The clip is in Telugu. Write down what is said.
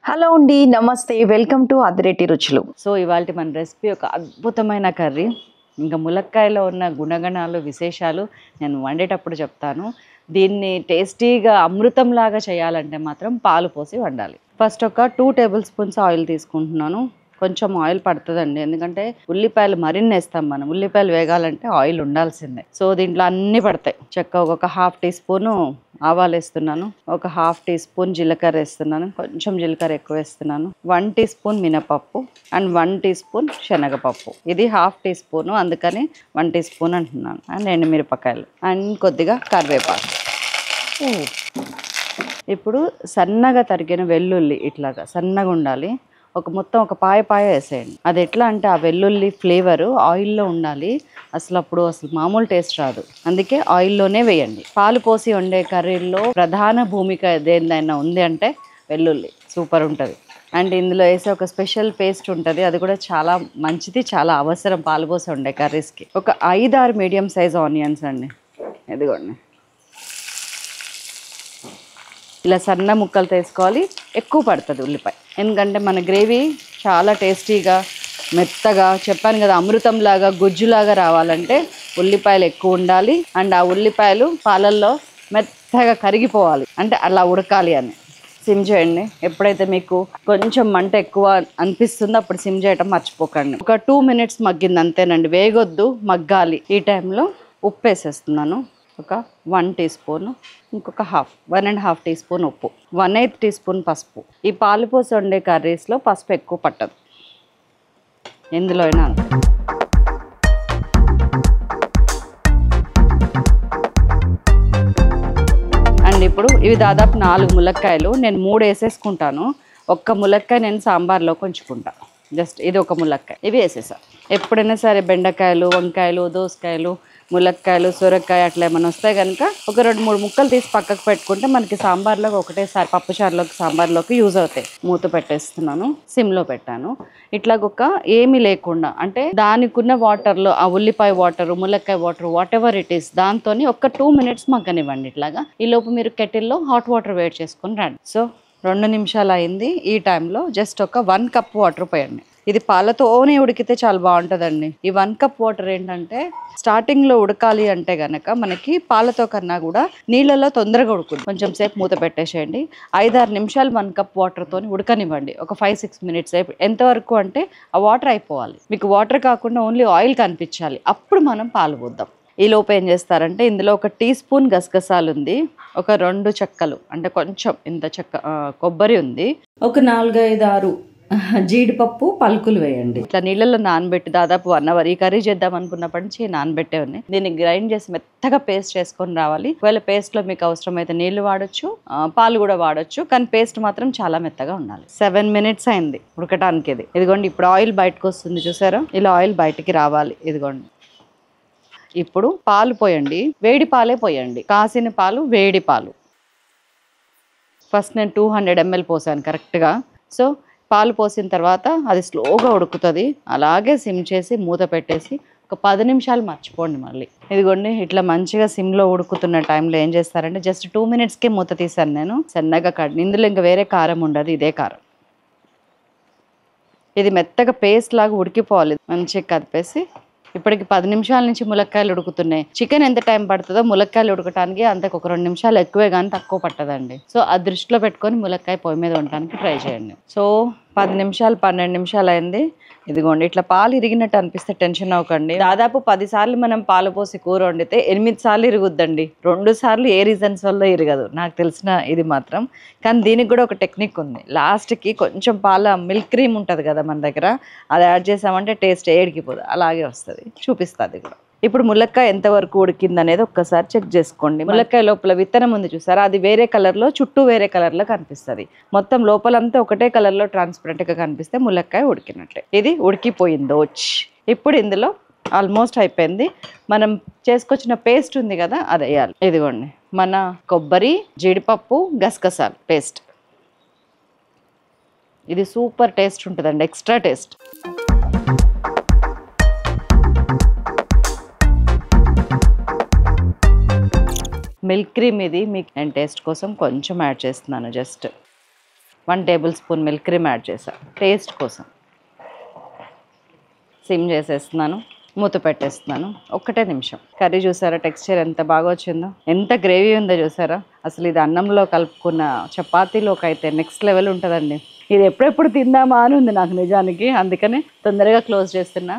హలో అండి, నమస్తే, వెల్కమ్ టు అదిరెడ్డి రుచులు. సో ఇవాళ మన రెసిపీ ఒక అద్భుతమైన కర్రీ. ఇంకా ములక్కాయలో ఉన్న గుణగణాలు, విశేషాలు నేను వండేటప్పుడు చెప్తాను. దీన్ని టేస్టీగా అమృతంలాగా చేయాలంటే మాత్రం పాలు పోసి వండాలి. ఫస్ట్ ఒక 2 టేబుల్ స్పూన్స్ ఆయిల్ తీసుకుంటున్నాను. కొంచెం ఆయిల్ పడుతుందండి, ఎందుకంటే ఉల్లిపాయలు మరిన్ని వేస్తాం మనం. ఉల్లిపాయలు వేగాలంటే ఆయిల్ ఉండాల్సిందే. సో దీంట్లో అన్నీ పడతాయి. చెక్క ఒక 1/2 టీ స్పూను ఆవాలు వేస్తున్నాను, ఒక 1/2 టీ స్పూన్ జీలకర్ర వేస్తున్నాను, కొంచెం జీలకర్ర ఎక్కువ వేస్తున్నాను, 1 టీ స్పూన్ మినపప్పు అండ్ 1 టీ స్పూన్ శనగపప్పు. ఇది 1/2 టీ స్పూను, అందుకని 1 టీ స్పూన్ అంటున్నాను. అండ్ ఎండుమిరపకాయలు అండ్ కొద్దిగా కరివేపాకు. ఇప్పుడు సన్నగా తరిగిన వెల్లుల్లి ఇట్లాగా సన్నగా ఉండాలి. మొత్తం ఒక పాయ వేసేయండి. అది ఎట్లా అంటే ఆ వెల్లుల్లి ఫ్లేవరు ఆయిల్లో ఉండాలి. అప్పుడు మామూలు టేస్ట్ రాదు, అందుకే ఆయిల్లోనే వేయండి. పాలు పోసి వండే కర్రీల్లో ప్రధాన భూమిక దేనిదైనా ఉంది అంటే వెల్లుల్లి. సూపర్ ఉంటుంది. అండ్ ఇందులో వేసే ఒక స్పెషల్ పేస్ట్ ఉంటుంది, అది కూడా చాలా మంచిది, చాలా అవసరం పాలు పోసి వండే కర్రీస్కి. ఒక 5-6 మీడియం సైజ్ ఆనియన్స్ అండి, ఇదిగోండి. ఇలా సన్న ముక్కలు తీసుకోవాలి. ఎక్కువ పడుతుంది ఉల్లిపాయ, ఎందుకంటే మన గ్రేవీ చాలా టేస్టీగా మెత్తగా, చెప్పాను కదా, అమృతంలాగా గుజ్జులాగా రావాలంటే ఉల్లిపాయలు ఎక్కువ ఉండాలి. అండ్ ఆ ఉల్లిపాయలు పాలల్లో మెత్తగా కరిగిపోవాలి, అంటే అలా ఉడకాలి అని. సిమ్ చేయండి. ఎప్పుడైతే మీకు కొంచెం మంట ఎక్కువ అనిపిస్తుందో అప్పుడు సిమ్ చేయటం మర్చిపోకండి. ఒక 2 మినిట్స్ మగ్గింది అంతేనండి, వేగొద్దు, మగ్గాలి. ఈ టైంలో ఉప్పు వేసేస్తున్నాను. ఒక 1 టీ స్పూను, ఇంకొక 1.5 టీ స్పూన్ ఉప్పు, 1/8 టీ స్పూన్ పసుపు. ఈ పాలు పోసి వండే కర్రీస్లో పసుపు ఎక్కువ పట్టదు, ఎందులో అయినా. అండ్ ఇప్పుడు ఇవి దాదాపు 4 ములక్కాయలు, నేను 3 వేసేసుకుంటాను. ఒక్క ములక్కాయ నేను సాంబార్లో ఉంచుకుంటా. జస్ట్ ఇది ఒక ములక్కాయ, ఇవి వేసేసా. ఎప్పుడైనా సరే బెండకాయలు, వంకాయలు, దోసకాయలు, ములక్కాయలు, సొరకాయ అట్లా ఏమైనా వస్తే కనుక ఒక 2-3 ముక్కలు తీసి పక్కకు పెట్టుకుంటే మనకి సాంబార్లోకి ఒకటేసారి పప్పుచారులోకి సాంబార్లోకి యూజ్ అవుతాయి. మూత పెట్టేస్తున్నాను, సిమ్లో పెట్టాను. ఇట్లాగొక ఏమీ లేకుండా, అంటే దానికి ఉన్న వాటర్లో ఆ ఉల్లిపాయ వాటర్, ములక్కాయ water, what ever it is, దాంతో ఒక 2 మినిట్స్ మగ్గనివ్వండి. ఇట్లాగా ఈ లోపు మీరు కెటిల్లో హాట్ వాటర్ వేడి చేసుకొని రండి. సో 2 నిమిషాలు అయింది. ఈ టైంలో జస్ట్ ఒక 1 కప్ వాటర్ పోయండి. ఇది పాలతోనే ఉడికితే చాలా బాగుంటుందండి. ఈ 1 కప్ వాటర్ ఏంటంటే స్టార్టింగ్లో ఉడకాలి అంటే గనక మనకి పాలతో కన్నా కూడా నీళ్ళలో తొందరగా ఉడుకుతుంది. కొంచెం సేపు మూత పెట్టేసేయండి. 5-6 నిమిషాలు 1 కప్ వాటర్తో ఉడకనివ్వండి. ఒక 5-6 మినిట్స్. ఎంతవరకు అంటే ఆ వాటర్ అయిపోవాలి. మీకు వాటర్ కాకుండా ఓన్లీ ఆయిల్ కనిపించాలి, అప్పుడు మనం పాలు పోద్దాం. ఈ లోపు ఏం చేస్తారంటే ఇందులో ఒక టీ స్పూన్ గసగసాలు ఉంది, ఒక 2 చెక్కలు, అంటే కొంచెం ఇంత చెక్క కొబ్బరి ఉంది, ఒక 4-5-6 జీడిపప్పు పలుకులు వేయండి. ఇట్లా నీళ్ళలో నానబెట్టి దాదాపు 1 అవర్. ఈ కర్రీ చేద్దాం అనుకున్నప్పటి నుంచి నానబెట్టే ఉన్నాయి. దీన్ని గ్రైండ్ చేసి మెత్తగా పేస్ట్ చేసుకొని రావాలి. ఒకవేళ పేస్ట్ లో మీకు అవసరమైతే నీళ్లు వాడచ్చు, పాలు కూడా వాడచ్చు, కానీ పేస్ట్ మాత్రం చాలా మెత్తగా ఉండాలి. 7 మినిట్స్ అయింది ఉడకటానికి. ఇదిగోండి, ఇప్పుడు ఆయిల్ బయటకు వస్తుంది, చూసారా? ఇలా ఆయిల్ బయటికి రావాలి. ఇదిగోండి, ఇప్పుడు పాలు పోయండి. వేడి పాలే పోయండి, కాసిన పాలు, వేడి పాలు. ఫస్ట్ నేను 200 ml పోసాను కరెక్ట్గా. సో పాలు పోసిన తర్వాత అది స్లోగా ఉడుకుతుంది. అలాగే సిమ్ చేసి మూత పెట్టేసి ఒక 10 నిమిషాలు మర్చిపోండి మళ్ళీ. ఇదిగోండి, ఇట్లా మంచిగా సిమ్లో ఉడుకుతున్న టైంలో ఏం చేస్తారంటే జస్ట్ 2 మినిట్స్కే మూత తీసాను నేను. సన్నగా ఇందులో ఇంకా వేరే కారం ఉండదు, ఇదే కారం. ఇది మెత్తగా పేస్ట్ లాగా ఉడికిపోవాలి. మంచిగా కదిపేసి ఇప్పటికి 10 నిమిషాల నుంచి ములక్కాయలు ఉడుకుతున్నాయి. చికెన్ ఎంత టైం పడుతుందో ములక్కాయలు ఉడకటానికి అంతకు ఒక 2 నిమిషాలు ఎక్కువే కానీ తక్కువ పట్టదండి. సో అది దృష్టిలో పెట్టుకొని ములక్కాయ పొయ్యి మీద ఉండటానికి ట్రై చేయండి. సో 10 నిమిషాలు 12 నిమిషాలు అయింది. ఇదిగోండి, ఇట్లా పాలు ఇరిగినట్టు అనిపిస్తే టెన్షన్ అవ్వకండి. దాదాపు 10 సార్లు మనం పాలు పోసి కూర వండితే 8 సార్లు ఇరుగుద్దండి. 2 సార్లు ఏ రీజన్స్ వల్ల ఇరగదు, నాకు తెలిసిన ఇది మాత్రం. కానీ దీనికి కూడా ఒక టెక్నిక్ ఉంది. లాస్ట్కి కొంచెం మిల్క్ క్రీమ్ ఉంటుంది కదా మన దగ్గర, అది యాడ్ చేసామంటే టేస్ట్ ఏడికిపోదు, అలాగే వస్తుంది. చూపిస్తుంది కూడా. ఇప్పుడు ములక్కాయ ఎంతవరకు ఉడికింది అనేది ఒక్కసారి చెక్ చేసుకోండి. ములక్కాయ లోపల విత్తనం ఉంది చూసారా, అది వేరే కలర్లో, చుట్టూ వేరే కలర్లో కనిపిస్తుంది. మొత్తం లోపలంతా ఒకటే కలర్లో ట్రాన్స్పరెంట్గా కనిపిస్తే ములక్కాయ ఉడికినట్టే. ఇది ఉడికిపోయిందో. ఇప్పుడు ఇందులో ఆల్మోస్ట్ అయిపోయింది. మనం చేసుకొచ్చిన పేస్ట్ ఉంది కదా, అది వేయాలి. ఇదిగోండి, మన కొబ్బరి, జీడిపప్పు, గసగసాలు పేస్ట్. ఇది సూపర్ టేస్ట్ ఉంటుందండి, ఎక్స్ట్రా టేస్ట్. మిల్క్ క్రీమ్ ఇది మీకు నేను టేస్ట్ కోసం కొంచెం యాడ్ చేస్తున్నాను just. 1 table spoon milk cream add చేసా టేస్ట్ కోసం. సిమ్ చేసేస్తున్నాను, మూత పెట్టేస్తున్నాను. 1 నిమిషం. కర్రీ చూసారా టెక్స్చర్ ఎంత బాగా వచ్చిందో, ఎంత గ్రేవీ ఉందో చూసారా. అసలు ఇది అన్నంలో కలుపుకున్న చపాతీలోకి అయితే నెక్స్ట్ లెవెల్ ఉంటుందండి. ఇది ఎప్పుడెప్పుడు తిందామా అని ఉంది నాకు నిజానికి, అందుకని తొందరగా క్లోజ్ చేస్తున్నా.